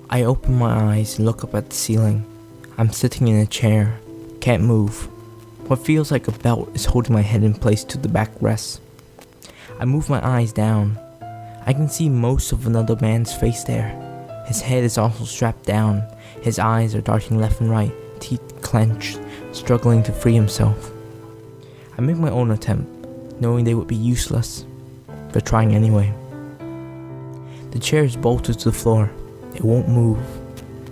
I open my eyes and look up at the ceiling. I'm sitting in a chair, can't move. What feels like a belt is holding my head in place to the backrest. I move my eyes down. I can see most of another man's face there. His head is also strapped down. His eyes are darting left and right, teeth clenched, struggling to free himself. I make my own attempt, knowing they would be useless, but trying anyway. The chair is bolted to the floor. It won't move.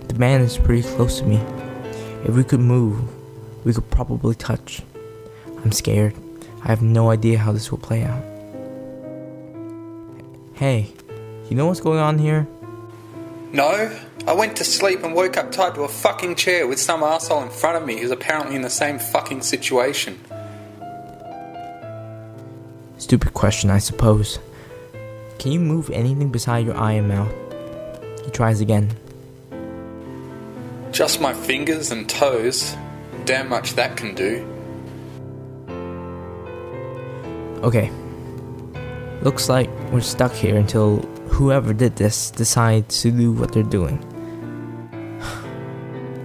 The man is pretty close to me. If we could move, we could probably touch. I'm scared. I have no idea how this will play out. Hey, you know what's going on here? No, I went to sleep and woke up tied to a fucking chair with some arsehole in front of me who's apparently in the same fucking situation. Stupid question, I suppose. Can you move anything beside your eye and mouth? He tries again. Just my fingers and toes. Damn much that can do. Okay. Looks like we're stuck here until whoever did this decides to do what they're doing.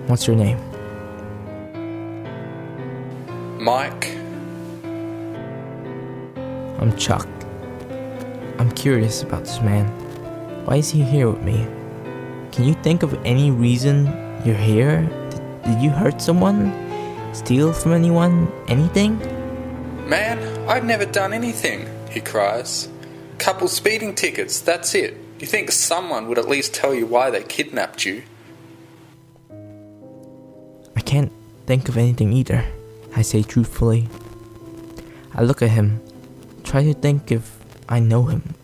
What's your name? Mike. I'm Chuck. I'm curious about this man. Why is he here with me? Can you think of any reason you're here? Did you hurt someone? Steal from anyone? Anything? Man, I've never done anything, he cries. Couple speeding tickets, that's it. You think someone would at least tell you why they kidnapped you? I can't think of anything either, I say truthfully. I look at him, try to think if I know him.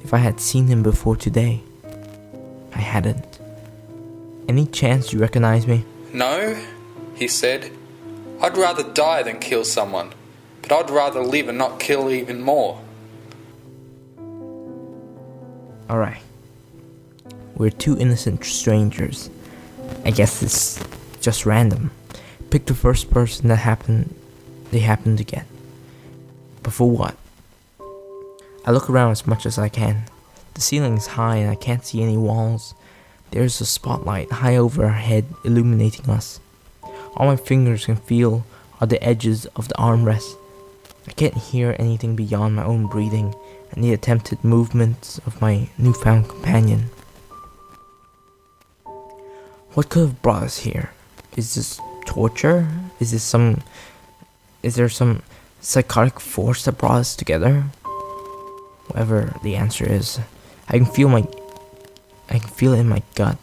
If I had seen him before today. I hadn't. Any chance you recognize me? No, he said. I'd rather die than kill someone, but I'd rather live and not kill even more. Alright. We're two innocent strangers. I guess it's just random. Pick the first person they happen to get. But for what? I look around as much as I can. The ceiling is high and I can't see any walls. There's a spotlight high over our head illuminating us. All my fingers can feel are the edges of the armrest. I can't hear anything beyond my own breathing and the attempted movements of my newfound companion. What could have brought us here? Is this torture? Is there some psychotic force that brought us together? Whatever the answer is, I can feel it in my gut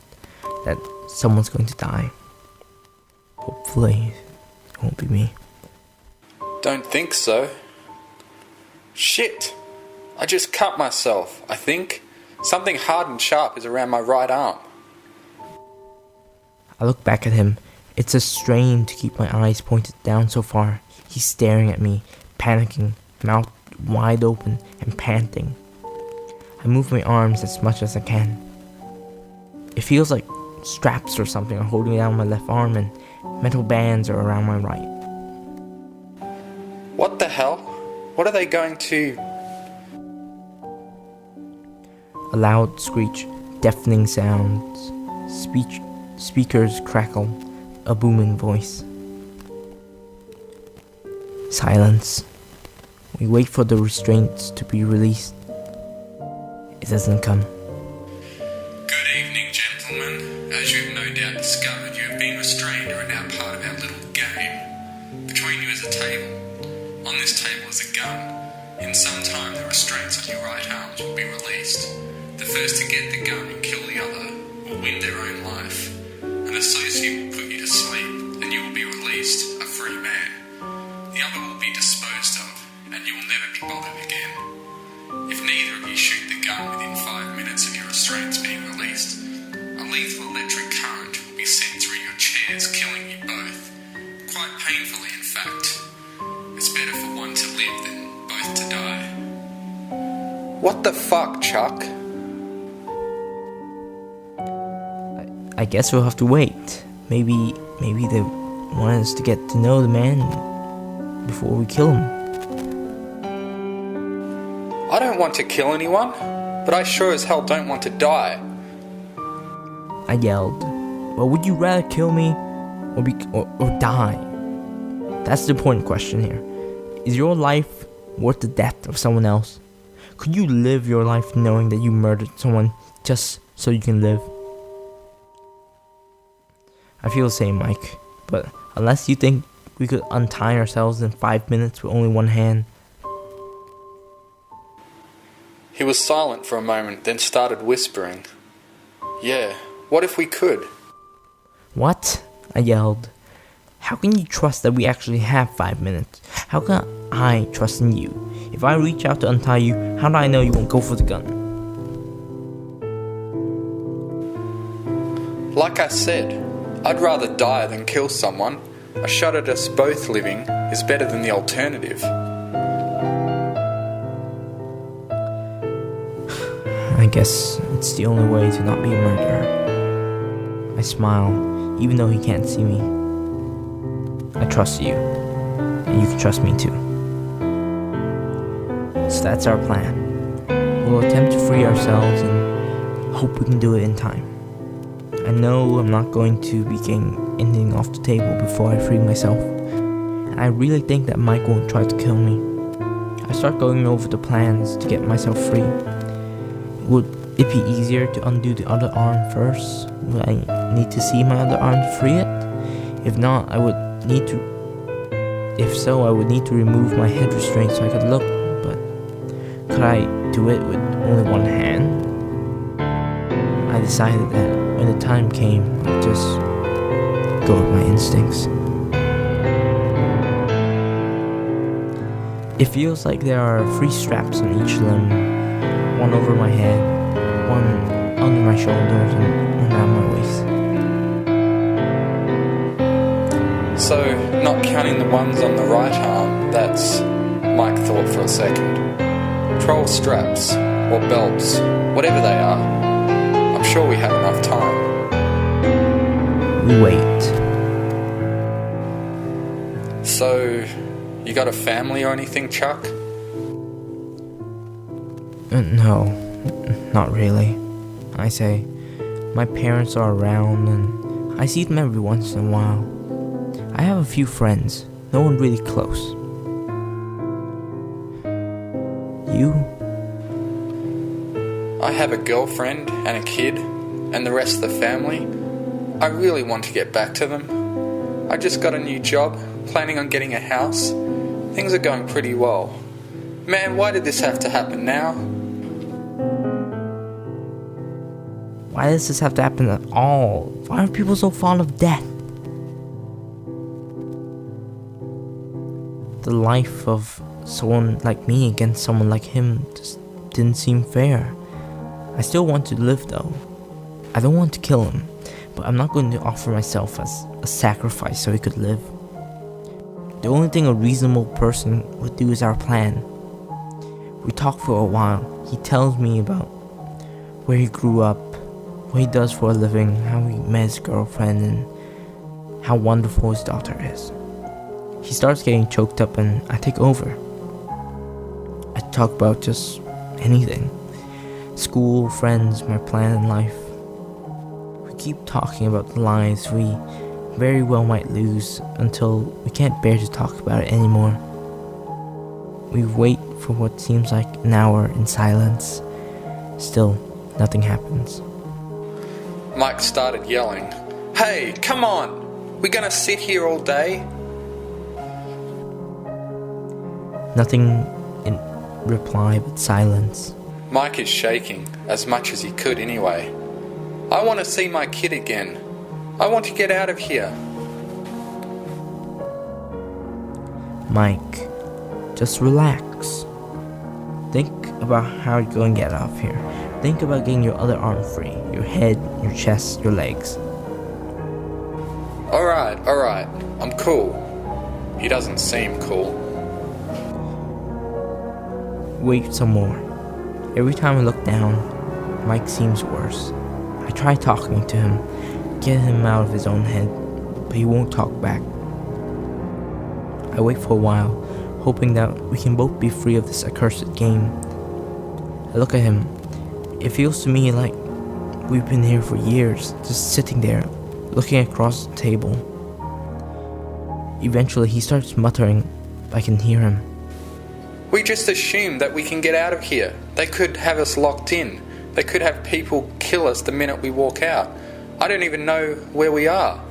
that someone's going to die. Hopefully, it won't be me. Don't think so. Shit! I just cut myself, I think. Something hard and sharp is around my right arm. I look back at him. It's a strain to keep my eyes pointed down so far. He's staring at me, panicking, mouth wide open and panting. I move my arms as much as I can. It feels like straps or something are holding down my left arm and metal bands are around my right. What the hell? What are they going to... A loud screech, deafening sounds, speakers crackle, a booming voice. Silence. We wait for the restraints to be released. It doesn't come. Good evening, gentlemen. As you've no doubt discovered, you have been restrained and are now part of our little game. Between you is a table. On this table is a gun. In some time, the restraints on your right arms will be released. The first to get the gun and kill the other will win their own life. An associate will put you to sleep, and you will be released, a free man. The other will be disposed of, and you will never be bothered again. If neither of you shoot the gun within 5 minutes of your restraints being released, a lethal electric current will be sent through your chairs, killing you both. Quite painfully, in fact. It's better for one to live than both to die. What the fuck, Chuck? I guess we'll have to wait. Maybe they want us to get to know the man before we kill him. I don't want to kill anyone, but I sure as hell don't want to die. I yelled. Well, would you rather kill me or die? That's the important question here. Is your life worth the death of someone else? Could you live your life knowing that you murdered someone just so you can live? I feel the same, Mike, but unless you think we could untie ourselves in 5 minutes with only one hand. He was silent for a moment, then started whispering. Yeah, what if we could? What? I yelled. How can you trust that we actually have 5 minutes? How can I trust in you? If I reach out to untie you, how do I know you won't go for the gun? Like I said, I'd rather die than kill someone. A shot at us both living is better than the alternative. I guess it's the only way to not be a murderer. I smile, even though he can't see me. I trust you, and you can trust me too. So that's our plan. We'll attempt to free ourselves and hope we can do it in time. I know I'm not going to be getting anything off the table before I free myself, and I really think that Mike won't try to kill me. I start going over the plans to get myself free. Would it be easier to undo the other arm first? Would I need to see my other arm to free it? If not, I would need to remove my head restraint so I could look, but could I do it with only one hand? I decided that when the time came, I'd just go with my instincts. It feels like there are 3 straps on each limb, one over my head, one under my shoulders, and one around my waist. So, not counting the ones on the right arm, that's... Mike thought for a second. 12 straps, or belts, whatever they are. I'm sure we have enough time. We wait. So, you got a family or anything, Chuck? No, not really. I say, my parents are around and I see them every once in a while. I have a few friends, no one really close. You? I have a girlfriend and a kid, and the rest of the family. I really want to get back to them. I just got a new job, planning on getting a house. Things are going pretty well. Man, why did this have to happen now? Why does this have to happen at all? Why are people so fond of death? The life of someone like me against someone like him just didn't seem fair. I still want to live though. I don't want to kill him, but I'm not going to offer myself as a sacrifice so he could live. The only thing a reasonable person would do is our plan. We talk for a while. He tells me about where he grew up, what he does for a living, how he met his girlfriend, and how wonderful his daughter is. He starts getting choked up and I take over. I talk about just anything. School, friends, my plan in life. We keep talking about the lives we very well might lose until we can't bear to talk about it anymore. We wait for what seems like an hour in silence. Still, nothing happens. Mike started yelling, "Hey, come on! We're gonna sit here all day?" Nothing in reply but silence. Mike is shaking, as much as he could anyway. I want to see my kid again. I want to get out of here. Mike, just relax. Think about how you're going to get out of here. Think about getting your other arm free. Your head, your chest, your legs. Alright, I'm cool. He doesn't seem cool. Wait some more. Every time I look down, Mike seems worse. I try talking to him, get him out of his own head, but he won't talk back. I wait for a while, hoping that we can both be free of this accursed game. I look at him, It feels to me like we've been here for years, just sitting there, looking across the table. Eventually he starts muttering. I can hear him. We just assume that we can get out of here. They could have us locked in. They could have people kill us the minute we walk out. I don't even know where we are.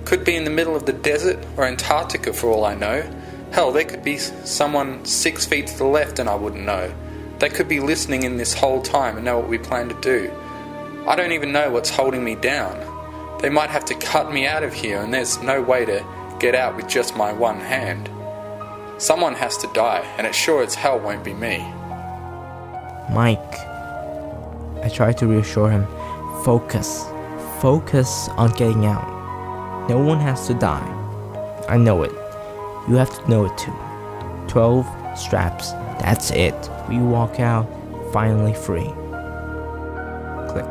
Could be in the middle of the desert or Antarctica for all I know. Hell, there could be someone 6 feet to the left and I wouldn't know. They could be listening in this whole time and know what we plan to do. I don't even know what's holding me down. They might have to cut me out of here and there's no way to get out with just my one hand. Someone has to die, and it sure as hell won't be me. Mike. I try to reassure him. Focus. Focus on getting out. No one has to die. I know it. You have to know it too. 12 straps. That's it. We walk out, finally free. Click.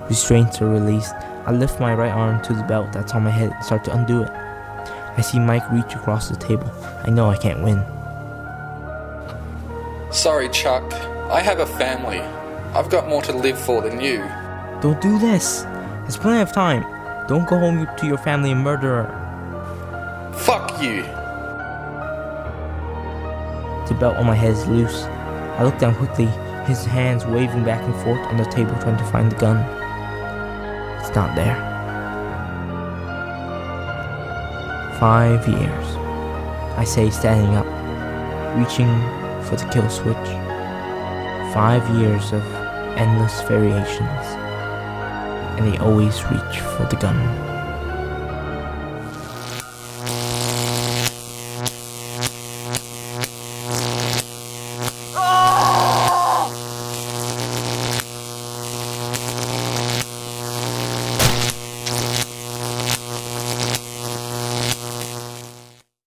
Restraints are released. I lift my right arm to the belt that's on my head and start to undo it. I see Mike reach across the table. I know I can't win. Sorry, Chuck. I have a family. I've got more to live for than you. Don't do this. There's plenty of time. Don't go home to your family and murder her. Fuck you. The belt on my head is loose. I look down quickly, his hands waving back and forth on the table trying to find the gun. It's not there. 5 years. I say, standing up, reaching for the kill switch. 5 years of endless variations. And they always reach for the gun.